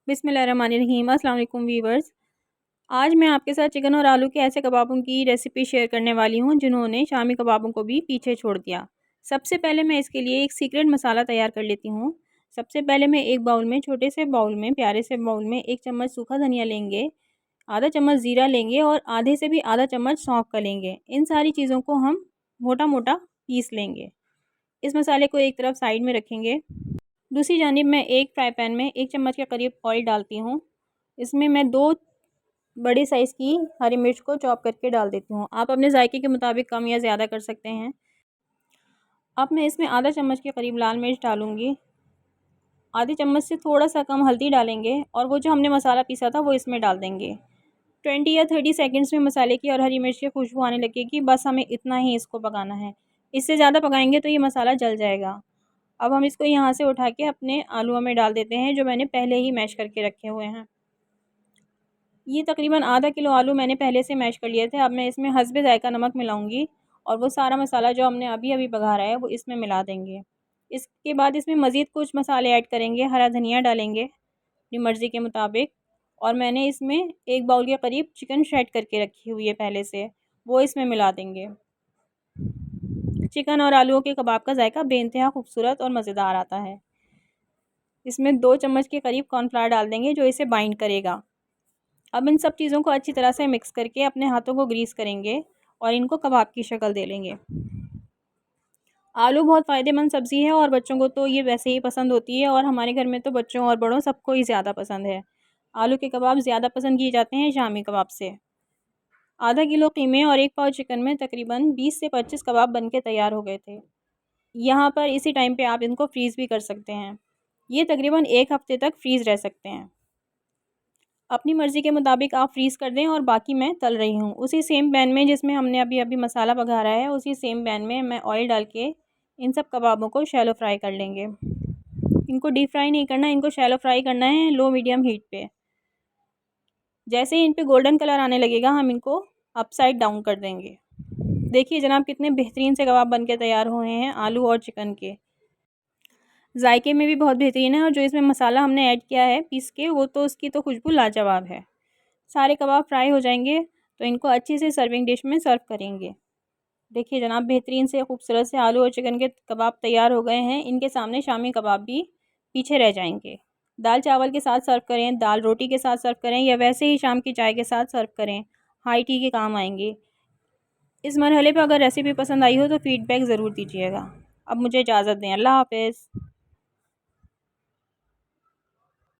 बिस्मिल्लाहिर्रहमानिर्रहीम। अस्सलाम वालेकुम वीवर्स। आज मैं आपके साथ चिकन और आलू के ऐसे कबाबों की रेसिपी शेयर करने वाली हूं जिन्होंने शामी कबाबों को भी पीछे छोड़ दिया। सबसे पहले मैं इसके लिए एक सीक्रेट मसाला तैयार कर लेती हूं। सबसे पहले मैं एक बाउल में, छोटे से बाउल में, प्यारे से बाउल में 1 चम्मच सूखा धनिया लेंगे, आधा चम्मच ज़ीरा लेंगे और आधे से भी आधा चम्मच सौंफ का लेंगे। इन सारी चीज़ों को हम मोटा मोटा पीस लेंगे। इस मसाले को एक तरफ साइड में रखेंगे। दूसरी जानिब मैं एक फ्राई पैन में 1 चम्मच के करीब ऑयल डालती हूँ। इसमें मैं 2 बड़े साइज़ की हरी मिर्च को चॉप करके डाल देती हूँ। आप अपने जायके के मुताबिक कम या ज़्यादा कर सकते हैं। अब मैं इसमें आधा चम्मच के करीब लाल मिर्च डालूँगी। आधे चम्मच से थोड़ा सा कम हल्दी डालेंगे और वो जो हमने मसाला पीसा था वो इसमें डाल देंगे। 20 या 30 सेकंड्स में मसाले की और हरी मिर्च की खुशबू आने लगेगी। बस हमें इतना ही इसको पकाना है। इससे ज़्यादा पकाएंगे तो ये मसाला जल जाएगा। अब हम इसको यहाँ से उठा के अपने आलूओं में डाल देते हैं जो मैंने पहले ही मैश करके रखे हुए हैं। ये तकरीबन आधा किलो आलू मैंने पहले से मैश कर लिए थे। अब मैं इसमें हस्बे ज़ायका नमक मिलाऊंगी और वो सारा मसाला जो हमने अभी अभी बघारा है वो इसमें मिला देंगे। इसके बाद इसमें मज़ीद कुछ मसाले ऐड करेंगे। हरा धनिया डालेंगे अपनी मर्ज़ी के मुताबिक और मैंने इसमें 1 बाउल के करीब चिकन श्रेड करके रखी हुई है पहले से, वो इसमें मिला देंगे। चिकन और आलूओं के कबाब का जायका बेइंतहा खूबसूरत और मज़ेदार आता है। इसमें 2 चम्मच के करीब कॉर्नफ्लावर डाल देंगे जो इसे बाइंड करेगा। अब इन सब चीज़ों को अच्छी तरह से मिक्स करके अपने हाथों को ग्रीस करेंगे और इनको कबाब की शक्ल दे लेंगे। आलू बहुत फ़ायदेमंद सब्ज़ी है और बच्चों को तो ये वैसे ही पसंद होती है और हमारे घर में तो बच्चों और बड़ों सबको ही ज़्यादा पसंद है। आलू के कबाब ज़्यादा पसंद किए जाते हैं शामी कबाब से। आधा किलो कीमे और 1 पाव चिकन में तकरीबन 20 से 25 कबाब बन के तैयार हो गए थे। यहाँ पर इसी टाइम पे आप इनको फ्रीज़ भी कर सकते हैं। ये तकरीबन 1 हफ़्ते तक फ्रीज़ रह सकते हैं। अपनी मर्ज़ी के मुताबिक आप फ्रीज़ कर दें और बाकी मैं तल रही हूँ। उसी सेम पैन में जिसमें हमने अभी अभी मसाला बघारा है, उसी सेम पैन में मैं ऑयल डाल के इन सब कबाबों को शैलो फ्राई कर लेंगे। इनको डीप फ्राई नहीं करना, इनको शैलो फ्राई करना है लो मीडियम हीट पे। जैसे ही इन पे गोल्डन कलर आने लगेगा हम इनको अपसाइड डाउन कर देंगे। देखिए जनाब कितने बेहतरीन से कबाब बन के तैयार हुए हैं आलू और चिकन के। जायके में भी बहुत बेहतरीन है और जो इसमें मसाला हमने ऐड किया है पीस के, वो तो उसकी तो खुशबू लाजवाब है। सारे कबाब फ्राई हो जाएंगे तो इनको अच्छे से सर्विंग डिश में सर्व करेंगे। देखिए जनाब बेहतरीन से खूबसूरत से आलू और चिकन के कबाब तैयार हो गए हैं। इनके सामने शामी कबाब भी पीछे रह जाएंगे। दाल चावल के साथ सर्व करें, दाल रोटी के साथ सर्व करें या वैसे ही शाम की चाय के साथ सर्व करें, हाई टी के काम आएंगे। इस मरहले पर अगर रेसिपी पसंद आई हो तो फ़ीडबैक ज़रूर दीजिएगा। अब मुझे इजाज़त दें। अल्लाह हाफ़िज़।